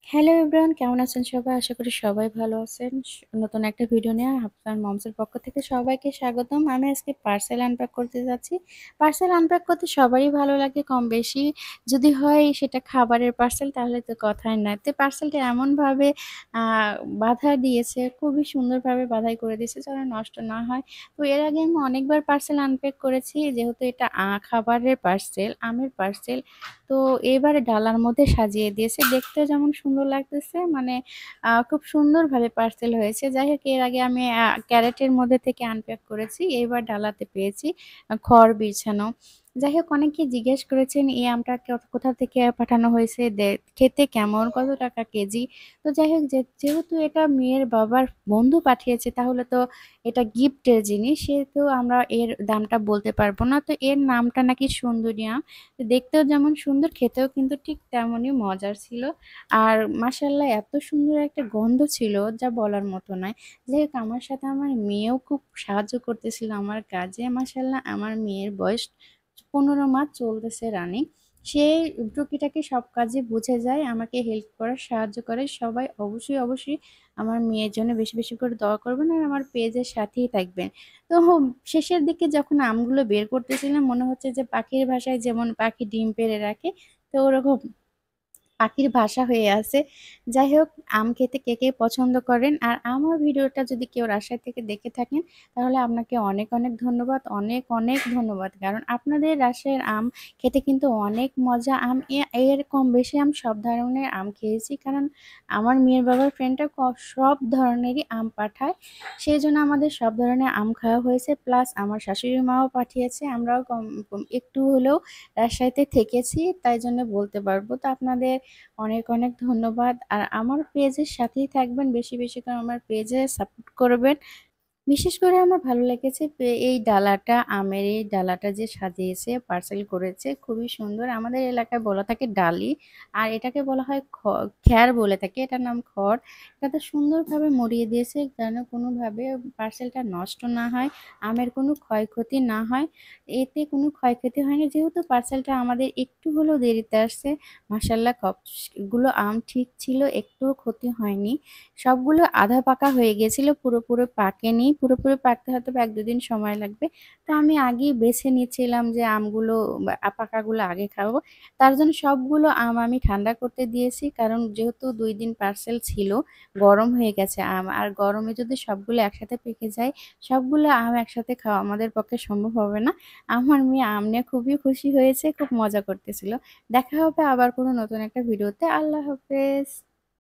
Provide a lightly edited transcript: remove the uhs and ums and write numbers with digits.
Hello everyone, কেমন আছেন সবাই? আশা করি সবাই ভালো আছেন। নতুন একটা ভিডিও নিয়ে আপনার মমসের পক্ষ থেকে সবাইকে স্বাগতম। আমি আজকে পার্সেল আনপ্যাক করতে যাচ্ছি। পার্সেল আনপ্যাক করতে সবারই ভালো লাগে কম বেশি। যদি হয় সেটা খাবারের পার্সেল তাহলে তো কথাই নাই। তো পার্সেলটা এমনভাবে আ বাঁধা দিয়েছে, খুবই সুন্দরভাবে বাঁধাই করে দিয়েছে যেন নষ্ট না হয়। তো এর আগে আমি অনেকবার পার্সেল আনপ্যাক করেছি, যেহেতু এটা খাবারের পার্সেল, আমের পার্সেল। তো এবারে ডালার মধ্যে সাজিয়ে দিয়েছে। দেখতেও যেমন সুন্দর লাগতেছে, মানে খুব সুন্দরভাবে পার্সেল হয়েছে। যাই হোক, এর আগে আমি ক্যারেটের মধ্যে থেকে আনপ্যাক করেছি। এইবার ডালাতে পেয়েছি খড় বিছানো। যাই হোক, অনেকেই জিজ্ঞেস করেছেন এই আমটা কোথা থেকে পাঠানো হয়েছে, খেতে কেমন, কত টাকা কেজি? তো যাই হোক, যেহেতু এটা মেয়ের বাবার বন্ধু পাঠিয়েছে তাহলে তো এটা গিফটের জিনিস, সেহেতু আমরা এর দামটা বলতে পারবো না। তো এর নামটা নাকি সুন্দরী আম। দেখতেও যেমন সুন্দর, খেতেও কিন্তু ঠিক তেমনই মজার ছিল। আর মাশাআল্লাহ এত সুন্দর একটা গন্ধ ছিল যা বলার মতো নয়। যাই হোক, আমার সাথে আমার মেয়েও খুব সাহায্য করতেছিল আমার কাজে। মাশাআল্লাহ আমার মেয়ের বয়স ১৫ মাস চলতেছে রানিং। সে টুকিটাকি সব কাজে বুঝে যায়, আমাকে হেল্প করার সাহায্য করে। সবাই অবশ্যই আমার মেয়ের জন্য বেশি বেশি করে দোয়া করবেন আর আমার পেজের সাথেই থাকবেন। তো শেষের দিকে যখন আমগুলো বের করতেছিলাম মনে হচ্ছে যে পাখির ভাষায় যেমন পাখি ডিম পেড়ে রাখে, তো ওরকম পাখির ভাষা হয়ে আছে। যাই হোক, আম খেতে কে, কে পছন্দ করেন? আর আমার ভিডিওটা যদি কেউ রাজশাহী থেকে দেখে থাকেন, তাহলে আপনাকে অনেক ধন্যবাদ। অনেক ধন্যবাদ। কারণ আপনাদের রাজশাহীর আম খেতে কিন্তু অনেক মজা। এর কম বেশি সব ধরনের আম খেয়েছি। কারণ আমার মেয়ের বাবার ফ্রেন্ডটা সব ধরনেরই আম পাঠায়। সেজন্য আমাদের সব ধরনের আম খাওয়া হয়েছে। প্লাস আমার শাশুড়ি মাও পাঠিয়েছে। আমরাও কম একটু হলেও রাজশাহীতে থেকেছি, তাই জন্য বলতে পারবো। তো আপনাদের অনেক ধন্যবাদ। আর আমার পেজের সাথেই থাকবেন, বেশি করে আমার পেজে সাপোর্ট করবেন। বিশেষ করে আমার ভালো লেগেছে এই ডালাটা, আমের এই ডালাটা যে সাজিয়েছে, পার্সেল করেছে, খুবই সুন্দর। আমাদের এলাকায় বলা থাকে ডালি, আর এটাকে বলা হয় খ্যার বলে থাকে, এটার নাম খড়। এটাতে সুন্দরভাবে মুড়িয়ে দিয়েছে যেন কোনোভাবে পার্সেলটা নষ্ট না হয়, আমের কোনো ক্ষয়ক্ষতি না হয়। এতে কোনো ক্ষয়ক্ষতি হয়নি, যেহেতু পার্সেলটা আমাদের একটু হলেও দেরিতে আসছে। মাসাল্লাহ সবগুলো আম ঠিক ছিল, একটুও ক্ষতি হয়নি। সবগুলো আধা পাকা হয়ে গেছিল, পুরোপুরি পাকেনি। পুরোপুরি পাকতে হয়তো বা ১-২ দিন সময় লাগবে। তো আমি আগেই বেছে নিচ্ছিলাম যে আমগুলো পাকাগুলো আগে খাবো। তার জন্য সবগুলো আম আমি ঠান্ডা করতে দিয়েছি। কারণ যেহেতু ২ দিন পার্সেল ছিল, গরম হয়ে গেছে আম। আর গরমে যদি সবগুলো একসাথে পেকে যায়, সবগুলো আম একসাথে খাওয়া আমাদের পক্ষে সম্ভব হবে না। আমার মেয়ে আম নিয়ে খুবই খুশি হয়েছে, খুব মজা করতেছিল। দেখা হবে আবার কোনো নতুন একটা ভিডিওতে। আল্লাহ হাফেজ।